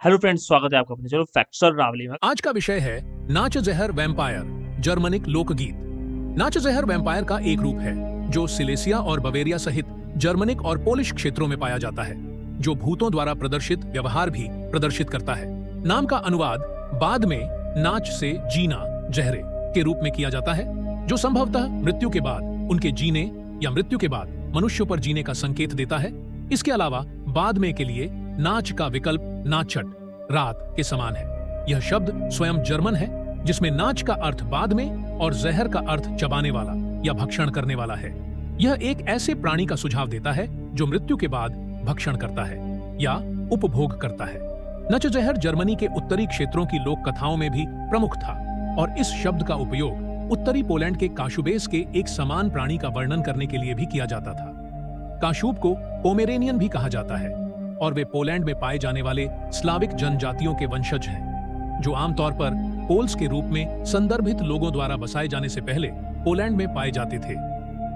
Hello friends, स्वागत है आपका अपने चलो फैक्ट्स और रावली में। आज का विषय है नाच जहर वैम्पायर, जर्मनिक लोकगीत। नाच जहर वैम्पायर का एक रूप है जो सिलेसिया और बवेरिया सहित जर्मनिक और पोलिश क्षेत्रों में पाया जाता है, जो भूतों द्वारा प्रदर्शित व्यवहार भी प्रदर्शित करता है। नाम का अनुवाद बाद में नाच से जीना जहरे के रूप में किया जाता है, जो संभवतः मृत्यु के बाद उनके जीने या मृत्यु के बाद मनुष्यों पर जीने का संकेत देता है। इसके अलावा बाद में के लिए नाच का विकल्प नाचट रात के समान है। यह शब्द स्वयं जर्मन है, जिसमें नाच का अर्थ बाद में और जहर का अर्थ चबाने वाला या भक्षण करने वाला है। यह एक ऐसे प्राणी का सुझाव देता है जो मृत्यु के बाद भक्षण करता है या उपभोग करता है। नच जहर जर्मनी के उत्तरी क्षेत्रों की लोक कथाओं में भी प्रमुख था और इस शब्द का उपयोग उत्तरी पोलैंड के काशुबेस के एक समान प्राणी का वर्णन करने के लिए भी किया जाता था। काशुब को पोमेरेनियन भी कहा जाता है और वे पोलैंड में पाए जाने वाले स्लाविक जनजातियों के वंशज हैं, जो आमतौर पर पोल्स के रूप में संदर्भित लोगों द्वारा बसाए जाने से पहले पोलैंड में पाए जाते थे।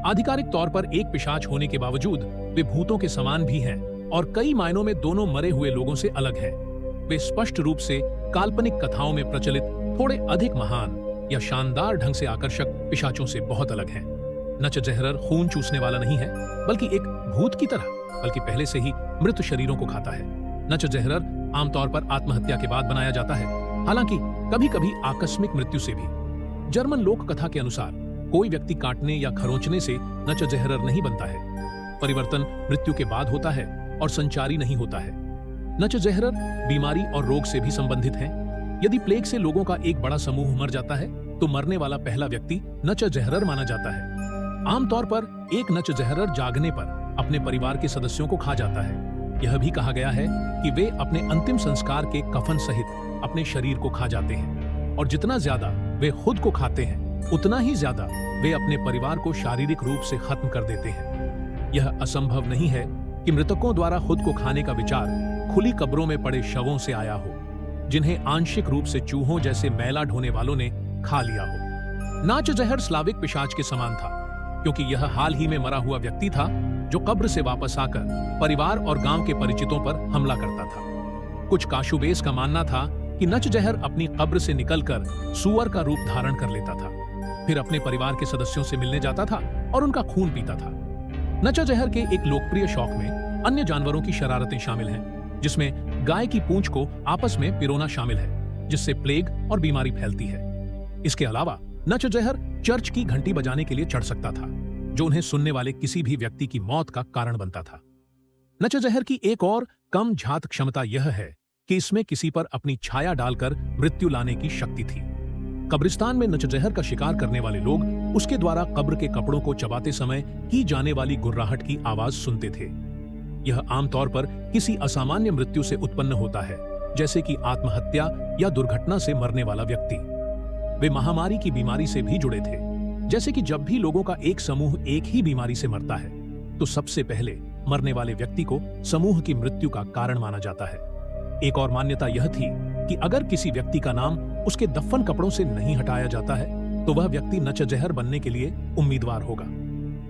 आधिकारिक तौर पर एक पिशाच होने के बावजूद वे भूतों के समान भी हैं और कई मायनों में दोनों मरे हुए लोगों से अलग हैं। वे स्पष्ट रूप से काल्पनिक कथाओं में प्रचलित थोड़े अधिक महान या शानदार ढंग से आकर्षक पिशाचों से बहुत अलग हैं। नच जहरर खून चूसने वाला नहीं है, बल्कि एक भूत की तरह, बल्कि पहले से ही मृत शरीरों को खाता है। नच जहरर आमतौर पर आत्महत्या के बाद बनाया जाता है, हालांकि कभी कभी आकस्मिक मृत्यु से भी। जर्मन लोक कथा के अनुसार कोई व्यक्ति काटने या खरोंचने से नच जहरर नहीं बनता है। परिवर्तन मृत्यु के बाद होता है और संचारी नहीं होता है। नच जहरर बीमारी और रोग से भी संबंधित हैं। यदि प्लेग से लोगों का एक बड़ा समूह मर जाता है तो मरने वाला पहला व्यक्ति नच जहरर माना जाता है। आमतौर पर एक नच जहरर जागने पर अपने परिवार के सदस्यों को खा जाता है। यह भी कहा गया है कि वे अपने अंतिम संस्कार के कफन सहित अपने शरीर को खा जाते हैं, और जितना ज्यादा वे खुद को खाते हैं उतना ही ज्यादा वे अपने परिवार को शारीरिक रूप से खत्म कर देते हैं। यह असंभव नहीं है कि मृतकों द्वारा खुद को खाने का विचार खुली कब्रों में पड़े शवों से आया हो, जिन्हें आंशिक रूप से चूहों जैसे मैला ढोने वालों ने खा लिया हो। नाच जहर स्लाविक पिशाच के समान था, क्योंकि यह हाल ही में मरा हुआ व्यक्ति था जो कब्र से वापस आकर परिवार और गांव के परिचितों पर हमला करता था। कुछ काशुबेस का मानना था कि नच जहर अपनी कब्र से निकलकर सुअर का रूप धारण कर लेता था, फिर अपने परिवार के सदस्यों से मिलने जाता था और उनका खून पीता था। नच जहर के एक लोकप्रिय शौक में अन्य जानवरों की शरारतें शामिल हैं, जिसमें गाय की पूंछ को आपस में पिरोना शामिल है, जिससे प्लेग और बीमारी फैलती है। इसके अलावा नच जहर चर्च की घंटी बजाने के लिए चढ़ सकता था, जो उन्हें सुनने वाले किसी भी व्यक्ति की मौत का कारण बनता था। नच जहर की एक और कम झात क्षमता यह है कि इसमें किसी पर अपनी छाया डालकर मृत्यु लाने की शक्ति थी। कब्रिस्तान में नच जहर का शिकार करने वाले लोग उसके द्वारा कब्र के कपड़ों को चबाते समय की जाने वाली गुर्राहट की आवाज सुनते थे। यह आमतौर पर किसी असामान्य मृत्यु से उत्पन्न होता है, जैसे कि आत्महत्या या दुर्घटना से मरने वाला व्यक्ति। वे महामारी की बीमारी से भी जुड़े थे, जैसे कि जब भी लोगों का एक समूह एक ही बीमारी से मरता है तो सबसे पहले मरने वाले व्यक्ति को समूह की मृत्यु का कारण माना जाता है। एक और मान्यता यह थी कि अगर किसी व्यक्ति का नाम उसके दफन कपड़ों से नहीं हटाया जाता है तो वह व्यक्ति नच जहर बनने के लिए उम्मीदवार होगा।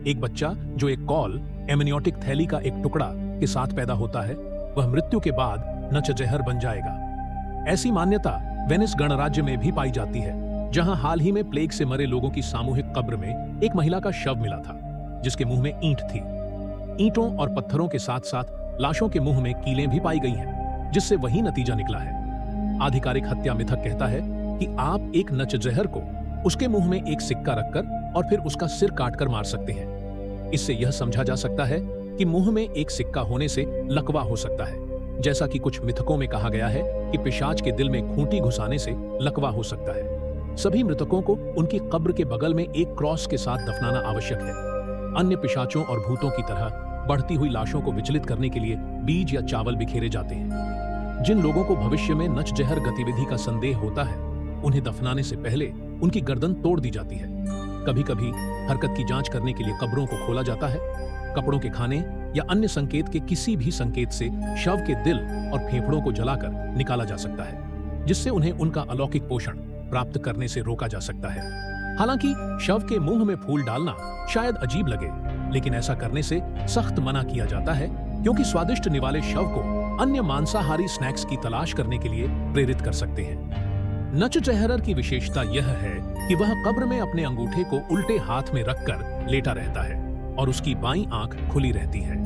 एक बच्चा जो एक कॉल एमनियोटिक थैली का एक टुकड़ा के साथ पैदा होता है, वह मृत्यु के बाद नच जहर बन जाएगा। ऐसी मान्यता वेनिस गणराज्य में भी पाई जाती है, जहां हाल ही में प्लेग से मरे लोगों की सामूहिक कब्र में एक महिला का शव मिला था, जिसके मुंह में ईंट थी। ईंटों और पत्थरों के साथ साथ लाशों के मुंह में कीलें भी पाई गई हैं, जिससे वही नतीजा निकला है। आधिकारिक हत्या मिथक कहता है कि आप एक नच जहर को उसके मुंह में एक सिक्का रखकर और फिर उसका सिर काटकर मार सकते हैं। इससे यह समझा जा सकता है कि मुंह में एक सिक्का होने से लकवा हो सकता है, जैसा कि कुछ मिथकों में कहा गया है कि पिशाच के दिल में खूंटी घुसाने से लकवा हो सकता है। सभी मृतकों को उनकी कब्र के बगल में एक क्रॉस के साथ दफनाना आवश्यक है। अन्य पिशाचों और भूतों की तरह बढ़ती हुई लाशों को विचलित करने के लिए बीज या चावल बिखेरे जाते हैं। जिन लोगों को भविष्य में नच जहर गतिविधि का संदेह होता है, उन्हें दफनाने से पहले उनकी गर्दन तोड़ दी जाती है। कभी कभी हरकत की जांच करने के लिए कब्रों को खोला जाता है। कपड़ों के खाने या अन्य संकेत के किसी भी संकेत से शव के दिल और फेफड़ों को जलाकर निकाला जा सकता है, जिससे उन्हें उनका अलौकिक पोषण प्राप्त करने से रोका जा सकता है। हालांकि शव के मुंह में फूल डालना शायद अजीब लगे, लेकिन ऐसा करने से सख्त मना किया जाता है, क्योंकि स्वादिष्ट निवाले शव को अन्य मांसाहारी स्नैक्स की तलाश करने के लिए प्रेरित कर सकते हैं। नचचेहरर की विशेषता यह है कि वह कब्र में अपने अंगूठे को उल्टे हाथ में रखकर लेटा रहता है और उसकी बाईं आंख खुली रहती है।